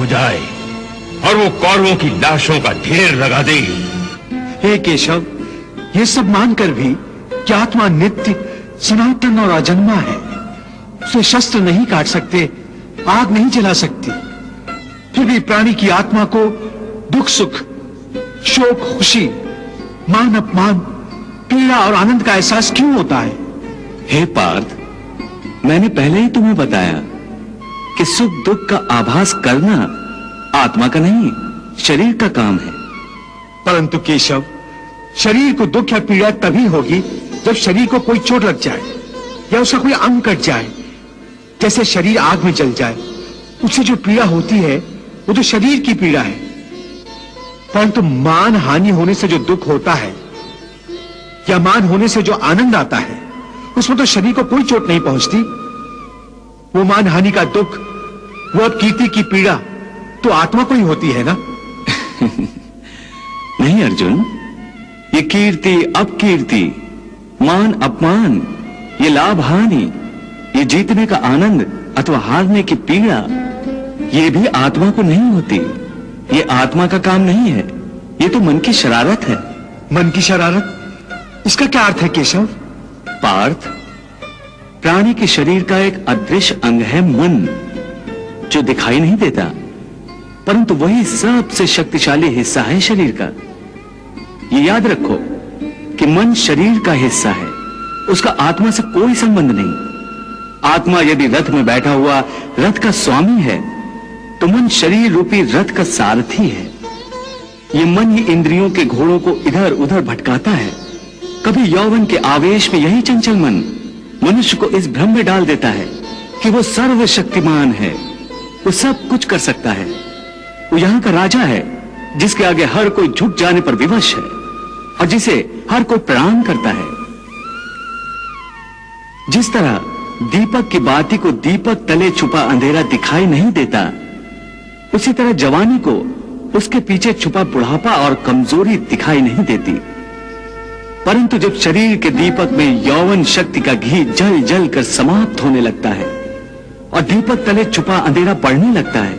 हो जाए और वो कौरवों की लाशों का ढेर लगा दे। हे केशव, ये सब मानकर भी कि आत्मा नित्य, सनातन और अजन्मा है, उसे शस्त्र नहीं काट सकते, आग नहीं जला सकती, फिर भी प्राणी की आत्मा को दुख सुख, शोक खुशी, मान अपमान, पीड़ा और आनंद का एहसास क्यों होता है? हे पार्थ, मैंने पहले ही तुम्हें बताया कि सुख दुख का आभास करना आत्मा का नहीं, शरीर का काम है। परंतु केशव, शरीर को दुख या पीड़ा तभी होगी जब शरीर को कोई चोट लग जाए या उसका कोई अंग कट जाए। जैसे शरीर आग में जल जाए, उससे जो पीड़ा होती है वो तो शरीर की पीड़ा है। परंतु मान हानि होने से जो दुख होता है या मान होने से जो आनंद आता है, उसमें तो शरीर को कोई चोट नहीं पहुंचती। वो मान हानि का दुख, वो अपकीर्ति की पीड़ा तो आत्मा को ही होती है ना? नहीं अर्जुन, ये कीर्ति अपकीर्ति, मान अपमान, ये लाभ हानि, ये जीतने का आनंद अथवा हारने की पीड़ा, ये भी आत्मा को नहीं होती। ये आत्मा का काम नहीं है, ये तो मन की शरारत है। मन की शरारत? इसका क्या अर्थ है केशव? पार्थ, प्राणी के शरीर का एक अदृश्य अंग है मन, जो दिखाई नहीं देता, परंतु वही सबसे शक्तिशाली हिस्सा है शरीर का। ये याद रखो कि मन शरीर का हिस्सा है, उसका आत्मा से कोई संबंध नहीं। आत्मा यदि रथ में बैठा हुआ रथ का स्वामी है, तो मन शरीर रूपी रथ का सारथी है। ये मन ही इंद्रियों के घोड़ों को इधर उधर भटकाता है। कभी यौवन के आवेश में यही चंचल मन मनुष्य को इस भ्रम में डाल देता है कि वो सर्वशक्तिमान है, वो सब कुछ कर सकता है, वो यहां का राजा है, जिसके आगे हर कोई झुक जाने पर विवश है और जिसे हर कोई प्रणाम करता है। जिस तरह दीपक की बाती को दीपक तले छुपा अंधेरा दिखाई नहीं देता, उसी तरह जवानी को उसके पीछे छुपा बुढ़ापा और कमजोरी दिखाई नहीं देती। परंतु जब शरीर के दीपक में यौवन शक्ति का घी जल जल कर समाप्त होने लगता है और दीपक तले छुपा अंधेरा बढ़ने लगता है,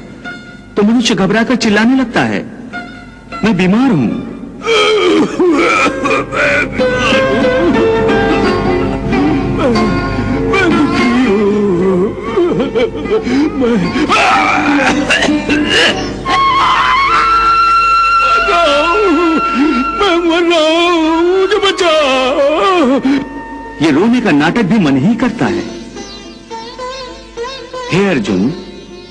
तो मनुष्य घबराकर चिल्लाने लगता है, मैं बीमार हूं। मुझे बचाओ। ये रोने का नाटक भी मन ही करता है। हे अर्जुन,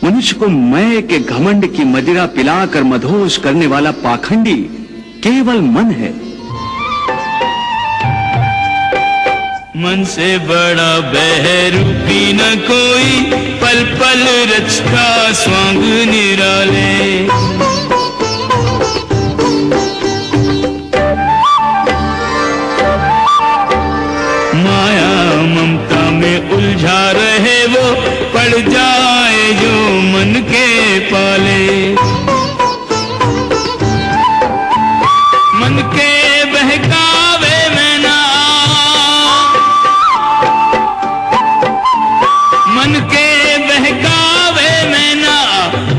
मनुष्य को मैं के घमंड की मदिरा पिलाकर मधोश करने वाला पाखंडी केवल मन है। मन से बड़ा बहरूपी न कोई, पल पल रचता स्वांग निराले। माया ममता में उलझा रहे वो, पड़ जाए जो मन के पाले। मन के बहकावे में ना, मन के बहकावे में ना,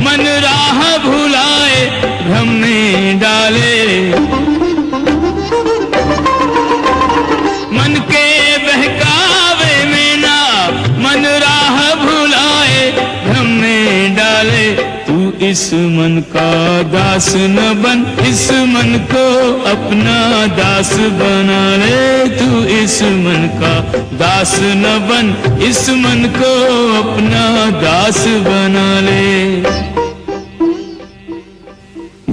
मन राह भुलाए भ्रम में डाले। मन के बहकावे में ना, मन राह भुलाए भ्रम में डाले। तू इस मन का दास न बन, इस मन को अपना दास बना ले। तू इस मन का दास न बन, इस मन को अपना दास बना ले।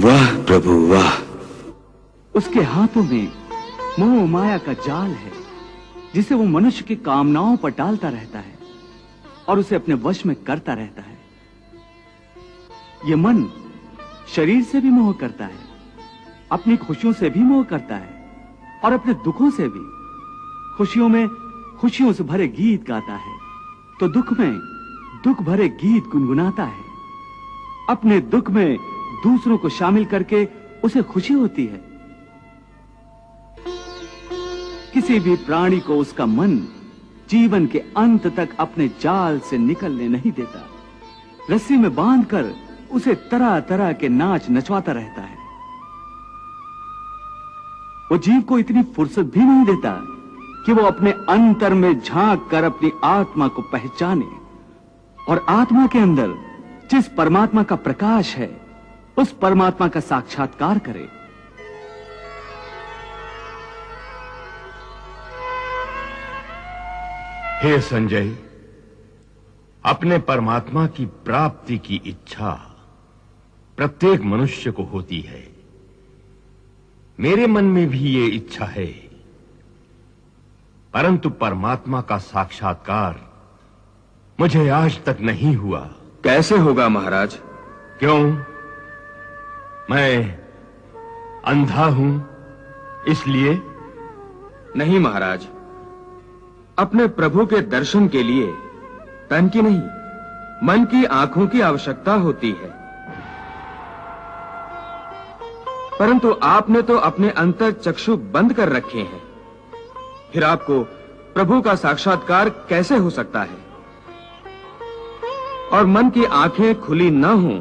वाह प्रभु वाह। उसके हाथों में मोह माया का जाल है, जिसे वो मनुष्य की कामनाओं पर डालता रहता है और उसे अपने वश में करता रहता है। ये मन शरीर से भी मोह करता है, अपनी खुशियों से भी मोह करता है और अपने दुखों से भी। खुशियों में खुशियों से भरे गीत गाता है, तो दुख में दुख भरे गीत गुनगुनाता है। अपने दुख में दूसरों को शामिल करके उसे खुशी होती है। किसी भी प्राणी को उसका मन जीवन के अंत तक अपने जाल से निकलने नहीं देता। रस्सी में बांधकर उसे तरह तरह के नाच नचवाता रहता है। वो जीव को इतनी फुर्सत भी नहीं देता कि वो अपने अंतर में झांक कर अपनी आत्मा को पहचाने और आत्मा के अंदर जिस परमात्मा का प्रकाश है उस परमात्मा का साक्षात्कार करे। हे संजय, अपने परमात्मा की प्राप्ति की इच्छा प्रत्येक मनुष्य को होती है। मेरे मन में भी ये इच्छा है, परंतु परमात्मा का साक्षात्कार मुझे आज तक नहीं हुआ। कैसे होगा महाराज? क्यों? मैं अंधा हूं इसलिए? नहीं महाराज, अपने प्रभु के दर्शन के लिए तन की नहीं, मन की आंखों की आवश्यकता होती है। परंतु आपने तो अपने अंतर चक्षु बंद कर रखे हैं, फिर आपको प्रभु का साक्षात्कार कैसे हो सकता है? और मन की आंखें खुली न हों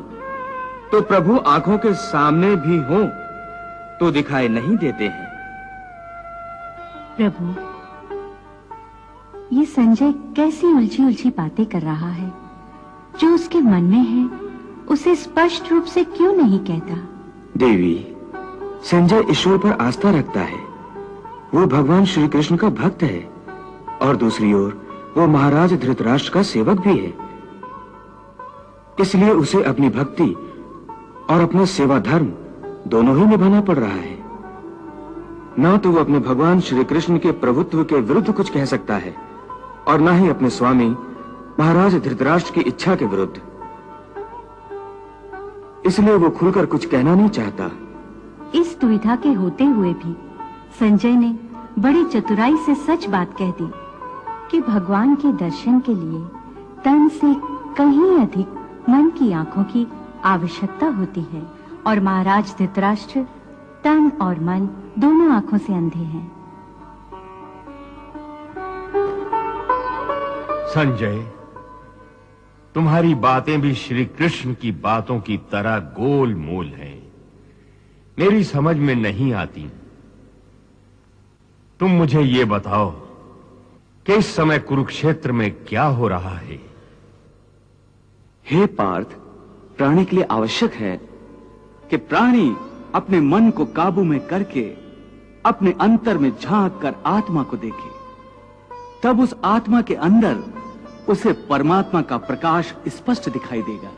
तो प्रभु आंखों के सामने भी हों तो दिखाई नहीं देते हैं। प्रभु, ये संजय कैसी उलझी उलझी बातें कर रहा है? जो उसके मन में है उसे स्पष्ट रूप से क्यों नहीं कहता? देवी, संजय ईश्वर पर आस्था रखता है। वो भगवान श्री कृष्ण का भक्त है और दूसरी ओर वो महाराज धृतराष्ट्र का सेवक भी है। इसलिए उसे अपनी भक्ति और अपना सेवा धर्म दोनों ही निभाना पड़ रहा है। ना तो वो अपने भगवान श्री कृष्ण के प्रभुत्व के विरुद्ध कुछ कह सकता है और ना ही अपने स्वामी महाराज धृतराष्ट्र की इच्छा के विरुद्ध। इसलिए वो खुलकर कुछ कहना नहीं चाहता। इस दुविधा के होते हुए भी संजय ने बड़ी चतुराई से सच बात कह दी कि भगवान के दर्शन के लिए तन से कहीं अधिक मन की आंखों की आवश्यकता होती है और महाराज धृतराष्ट्र तन और मन दोनों आंखों से अंधे हैं। संजय, तुम्हारी बातें भी श्री कृष्ण की बातों की तरह गोल मोल हैं, मेरी समझ में नहीं आती। तुम मुझे ये बताओ कि इस समय कुरुक्षेत्र में क्या हो रहा है? हे पार्थ, प्राणी के लिए आवश्यक है कि प्राणी अपने मन को काबू में करके अपने अंतर में झांक कर आत्मा को देखे। तब उस आत्मा के अंदर उसे परमात्मा का प्रकाश स्पष्ट दिखाई देगा।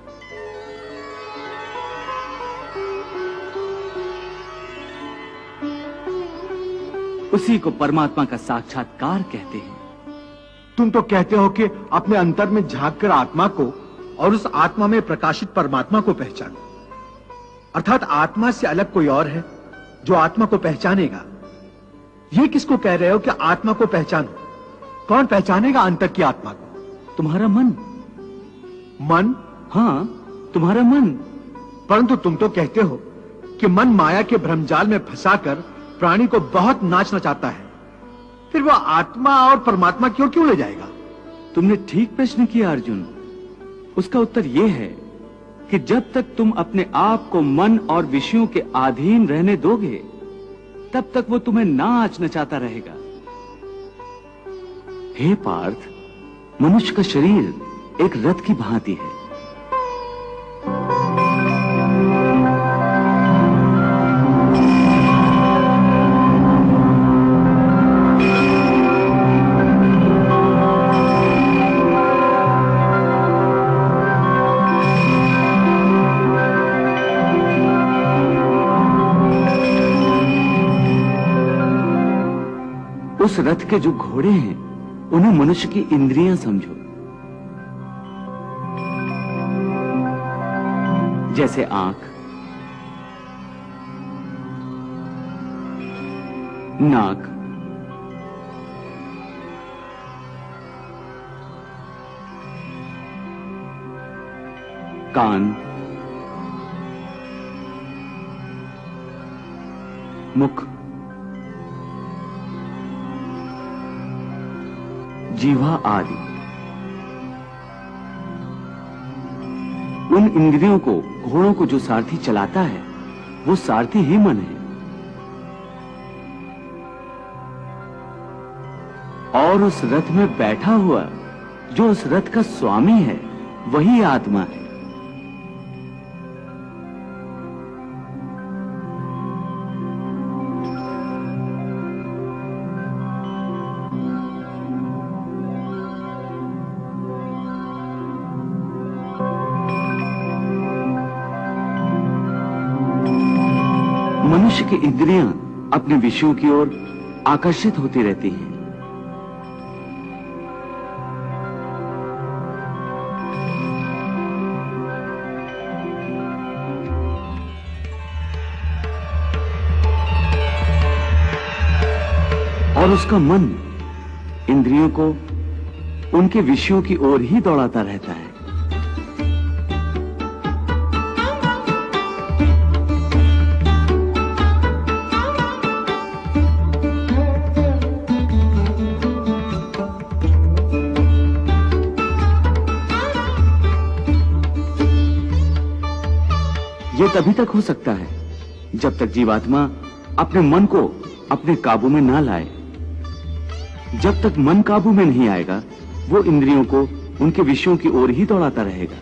उसी को परमात्मा का साक्षात्कार कहते हैं। तुम तो कहते हो कि अपने अंतर में झांक कर आत्मा को और उस आत्मा में प्रकाशित परमात्मा को पहचानो, अर्थात आत्मा से अलग कोई और है जो आत्मा को पहचानेगा। ये किसको कह रहे हो कि आत्मा को पहचानो? कौन पहचानेगा अंतर की आत्मा को? तुम्हारा मन। मन? हाँ, तुम्हारा मन। परंतु तुम तो कहते हो कि मन माया के भ्रमजाल में फंसाकर प्राणी को बहुत नाच नचाता है, फिर वह आत्मा और परमात्मा क्यों ले जाएगा? तुमने ठीक प्रश्न किया अर्जुन। उसका उत्तर यह है कि जब तक तुम अपने आप को मन और विषयों के अधीन रहने दोगे तब तक वो तुम्हें नाच नचाता रहेगा। हे पार्थ, मनुष्य का शरीर एक रथ की भांति है। उस रथ के जो घोड़े हैं उन्हें मनुष्य की इंद्रियां समझो। जैसे आंख, नाक, कान, मुख, जीवा आदि। उन इंद्रियों को, घोड़ों को जो सारथी चलाता है, वो सारथी ही मन है। और उस रथ में बैठा हुआ जो उस रथ का स्वामी है, वही आत्मा है। मनुष्य की इंद्रियां अपने विषयों की ओर आकर्षित होती रहती हैं। और उसका मन इंद्रियों को उनके विषयों की ओर ही दौड़ाता रहता है। यह तभी तक हो सकता है जब तक जीवात्मा अपने मन को अपने काबू में ना लाए। जब तक मन काबू में नहीं आएगा, वो इंद्रियों को उनके विषयों की ओर ही दौड़ाता रहेगा।